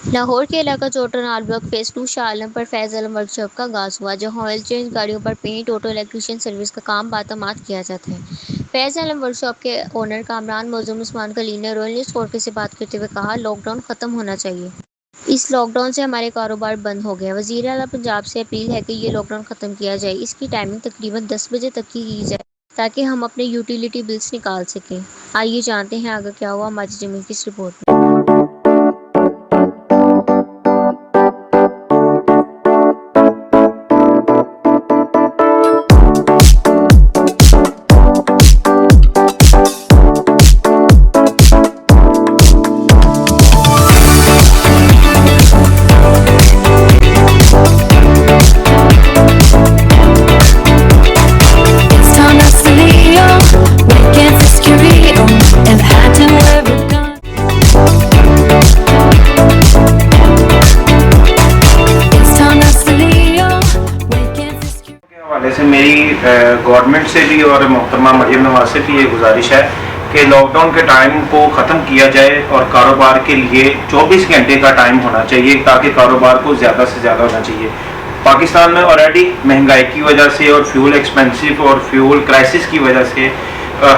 लाहौर के इलाका चौटरनाल block phase 2 Shah Alam पर फैज आलम वर्कशॉप का आगाज हुआ, जहां ऑयल चेंज, गाड़ियों पर पेंट, ऑटो इलेक्ट्रीशियन सर्विस का काम बातमाद किया जाता है। फैज आलम वर्कशॉप के ओनर कामरान मौजूम उस्मान खलील ने रॉयल न्यूज़ कोर्के से बात करते हुए कहा, लॉकडाउन खत्म होना चाहिए। इस लॉकडाउन से हमारे कारोबार बंद हो गए। वज़ीर आला पंजाब से अपील है कि ये लॉकडाउन खत्म किया जाए। इसकी टाइमिंग तकरीबन 10 बजे तक की जाए ताकि हम अपने यूटिलिटी बिल्स निकाल सकें। आइए जानते हैं आगे क्या हुआ हमारी जमीन की इस रिपोर्ट में। It's time to see you. Weekends is curious and hiding where we've gone. It's time to see you. Weekends is curious. के हवाले से मेरी गवर्नमेंट से भी और मोहतरमा मरियम नवाज से भी ये गुजारिश है कि लॉकडाउन के टाइम को ख़त्म किया जाए और कारोबार के लिए 24 घंटे का टाइम होना चाहिए ताकि कारोबार को ज़्यादा से ज़्यादा होना चाहिए। पाकिस्तान में ऑलरेडी महंगाई की वजह से और फ्यूल एक्सपेंसिव और फ्यूल क्राइसिस की वजह से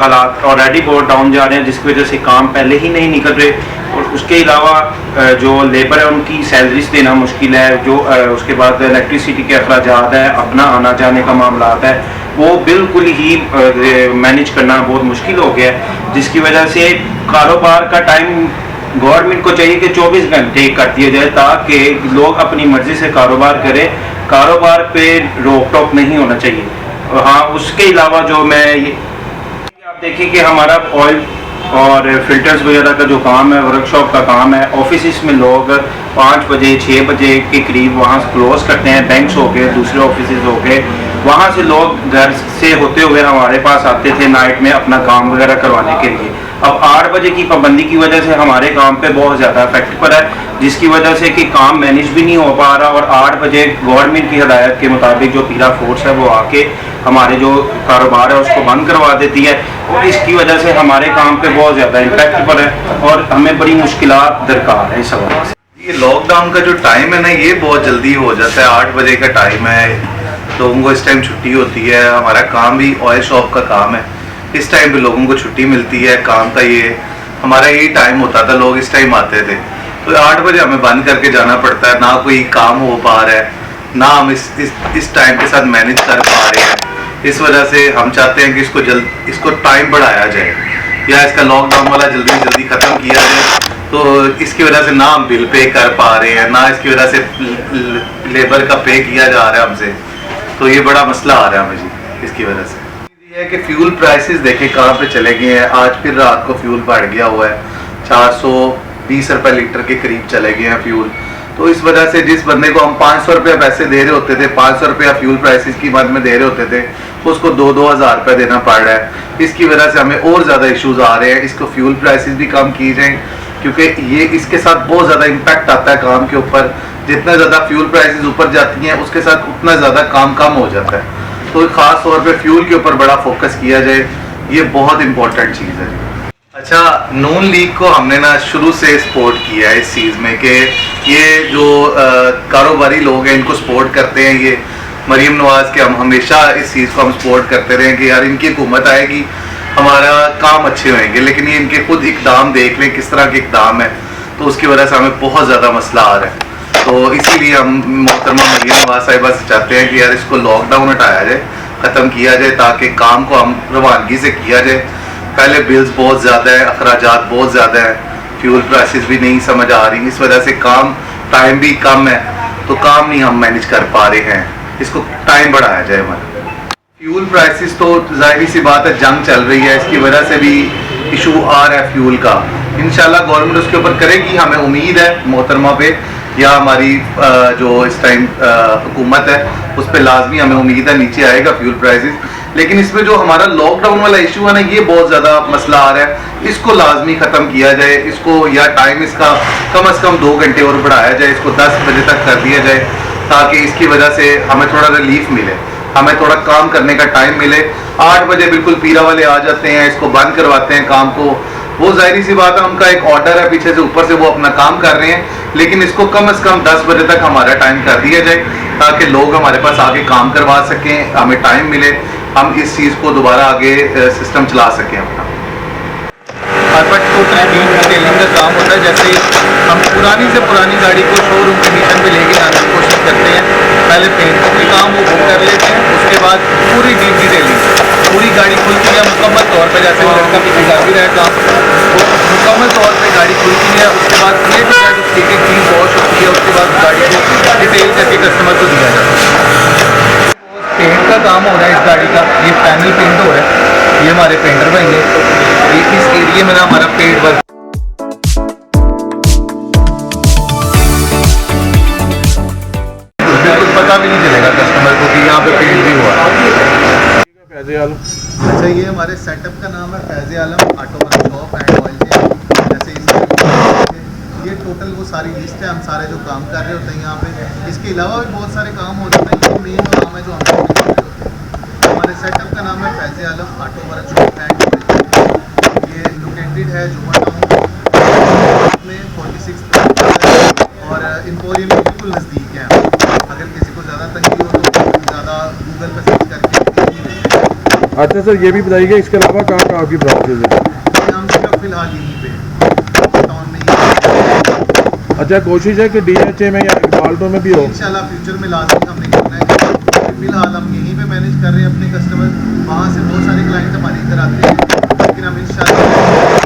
हालात ऑलरेडी बहुत डाउन जा रहे हैं, जिसकी वजह से काम पहले ही नहीं निकल रहे और उसके अलावा जो लेबर है उनकी सैलरीज देना मुश्किल है। जो उसके बाद इलेक्ट्रिसिटी के अखराजात है, अपना आना जाने का मामला है, वो बिल्कुल ही मैनेज करना बहुत मुश्किल हो गया है, जिसकी वजह से कारोबार का टाइम गवर्नमेंट को चाहिए कि 24 घंटे कर दिया जाए ताकि लोग अपनी मर्जी से कारोबार करें। कारोबार पे रोक टोक नहीं होना चाहिए। हाँ, उसके अलावा जो मैं ये आप देखिए कि हमारा ऑयल और फिल्टर्स वगैरह का जो काम है, वर्कशॉप का काम है, ऑफिस में लोग 5 बजे 6 बजे के करीब वहाँ से क्लोज करते हैं। बैंक्स हो गए, दूसरे ऑफिस हो गए, वहाँ से लोग घर से होते हुए हमारे पास आते थे नाइट में अपना काम वगैरह करवाने के लिए। अब 8 बजे की पाबंदी की वजह से हमारे काम पे बहुत ज़्यादा इफेक्ट पड़ा है, जिसकी वजह से कि काम मैनेज भी नहीं हो पा रहा और 8 बजे गवर्नमेंट की हदायत के मुताबिक जो पीरा फोर्स है वो आके हमारे जो कारोबार है उसको बंद करवा देती है और इसकी वजह से हमारे काम पे बहुत ज़्यादा इम्पैक्ट पड़ा है और हमें बड़ी मुश्किलात दरकार है इस हवाले से। ये लॉकडाउन का जो टाइम है ना, ये बहुत जल्दी हो जाता है। 8 बजे का टाइम है, लोगों को इस टाइम छुट्टी होती है। हमारा काम भी ऑयल शॉप का काम है, इस टाइम पे लोगों को छुट्टी मिलती है काम का। ये हमारा यही टाइम होता था, लोग इस टाइम आते थे, तो 8 बजे हमें बंद करके जाना पड़ता है। ना कोई काम हो पा रहा है, ना हम इस टाइम के साथ मैनेज कर पा रहे हैं। इस वजह से हम चाहते हैं कि इसको टाइम बढ़ाया जाए या इसका लॉकडाउन वाला जल्दी खत्म किया जाए। तो इसकी वजह से ना हम बिल पे कर पा रहे हैं, ना इसकी वजह से लेबर का पे किया जा रहा है हमसे, तो ये बड़ा मसला आ रहा है हमें जी इसकी वजह से। ये है कि फ्यूल प्राइसेस देखें कहाँ पे चले गए हैं। आज फिर रात को फ्यूल बढ़ गया हुआ है, 420 रुपये लीटर के करीब चले गए हैं फ्यूल। तो इस वजह से जिस बंदे को हम 500 रुपये पैसे दे रहे होते थे, 500 रुपया फ्यूल प्राइसेस की मद में दे रहे होते थे, उसको 2-2 हज़ार रुपये देना पड़ रहा है। इसकी वजह से हमें और ज़्यादा इश्यूज आ रहे हैं। इसको फ्यूल प्राइसेस भी कम की जाए, क्योंकि ये इसके साथ बहुत ज़्यादा इम्पैक्ट आता है काम के ऊपर। जितना ज़्यादा फ्यूल प्राइसेस ऊपर जाती हैं उसके साथ उतना ज़्यादा काम कम हो जाता है। तो ख़ास तौर पे फ्यूल के ऊपर बड़ा फोकस किया जाए, ये बहुत इंपॉर्टेंट चीज़ है। अच्छा, नून लीग को हमने ना शुरू से सपोर्ट किया है इस चीज़ में कि ये जो कारोबारी लोग हैं इनको सपोर्ट करते हैं। ये मरियम नवाज के हम हमेशा इस चीज़ को हम सपोर्ट करते रहे कि यार इनकी हुकूमत आएगी, हमारा काम अच्छे होंगे। लेकिन ये इनके खुद इकदाम देख लें किस तरह के इकदाम है, तो उसकी वजह से हमें बहुत ज़्यादा मसला आ रहा है। तो इसीलिए हम मोहतरमा मरियम नवाज साहिबा से चाहते हैं कि यार इसको लॉकडाउन हटाया जाए, ख़त्म किया जाए, ताकि काम को हम रवानगी से किया जाए। पहले बिल्स बहुत ज़्यादा है, अखराजात बहुत ज़्यादा है, फ्यूल प्राइसेस भी नहीं समझ आ रही, इस वजह से काम टाइम भी कम है, तो काम नहीं हम मैनेज कर पा रहे हैं। इसको टाइम बढ़ाया जाए हमारा। फ्यूल प्राइसेस तो जाहिर सी बात है, जंग चल रही है, इसकी वजह से भी इशू आ रहा है फ्यूल का। इंशाल्लाह गवर्नमेंट उसके ऊपर करेगी, हमें उम्मीद है मोहतरमा पे या हमारी जो इस टाइम हुकूमत है उस पर लाजमी हमें उम्मीद है नीचे आएगा फ्यूल प्राइसेस। लेकिन इसमें जो हमारा लॉकडाउन वाला इशू है ना, ये बहुत ज़्यादा मसला आ रहा है। इसको लाजमी ख़त्म किया जाए, इसको या टाइम इसका कम से कम 2 घंटे और बढ़ाया जाए, इसको 10 बजे तक कर दिया जाए, ताकि इसकी वजह से हमें थोड़ा रिलीफ मिले, हमें थोड़ा काम करने का टाइम मिले। 8 बजे बिल्कुल पीरा वाले आ जाते हैं, इसको बंद करवाते हैं काम को। वो जाहिर सी बात है, उनका एक ऑर्डर है पीछे से, ऊपर से वो अपना काम कर रहे हैं, लेकिन इसको कम से कम 10 बजे तक हमारा टाइम कर दिया जाए, ताकि लोग हमारे पास आगे काम करवा सकें, हमें टाइम मिले, हम इस चीज़ को दोबारा आगे सिस्टम चला सकें अपना। टोटल डिटेलिंग का काम होता है। जैसे हम पुरानी से पुरानी गाड़ी को शोरूम कंडीशन पे लेके जाने की कोशिश करते हैं। पहले पेंटिंग के काम वो कर लेते हैं, उसके बाद पूरी डीप डिटेलिंग, पूरी गाड़ी खुलती है मुकम्मल तौर पे। जैसे वो लड़का पीछे कर भी रहा है काम, वो मुकम्मल तौर पे गाड़ी खुलती है। उसके बाद ये उसकी एक चीज़ वॉश होती है, उसके बाद गाड़ी को डिटेल करके कस्टमर को दिया जाता है। पेंट का काम हो रहा है इस गाड़ी का, ये पैनल पेंट हो रहा है। ये हमारे पेंटर भाई ने इस एरिया में ना हमारा पेंट वर्क बिल्कुल पता भी नहीं चलेगा कस्टमर को कि यहाँ पे पेंट भी हुआ है। अच्छा, ये हमारे सेटअप का नाम है Faiz Alam auto work shop and oil change. जैसे इसमें ये टोटल वो सारी लिस्ट है, हम सारे जो काम कर रहे होते हैं यहाँ पे। इसके अलावा भी बहुत सारे काम होते हैं, ये मेन काम है जो हम कर रहे होते हैं। हमारे सेटअप का नाम है Faiz Alam auto work shop and oil change. ये लोकेटेड है जुमा टाउन में 46 और इंपोरियम के बिल्कुल नज़दीक है। अगर किसी को ज़्यादा तंगी हो तो ज़्यादा गूगल पर सर्च करके। अच्छा सर, ये भी बताइएगा इसके अलावा कहाँ कहाँ आपकी ब्रांचेज है? हम सिर्फ फिलहाल यहीं पे टाउन में ही। अच्छा, कोशिश है कि DHA में या इकबाल में भी हो। इंशाल्लाह फ्यूचर में लाजमी हमने करना है। फिलहाल हम यहीं पे मैनेज कर रहे हैं अपने कस्टमर। वहाँ से बहुत सारे क्लाइंट हमारे इधर आते हैं, लेकिन हम इंशाल्लाह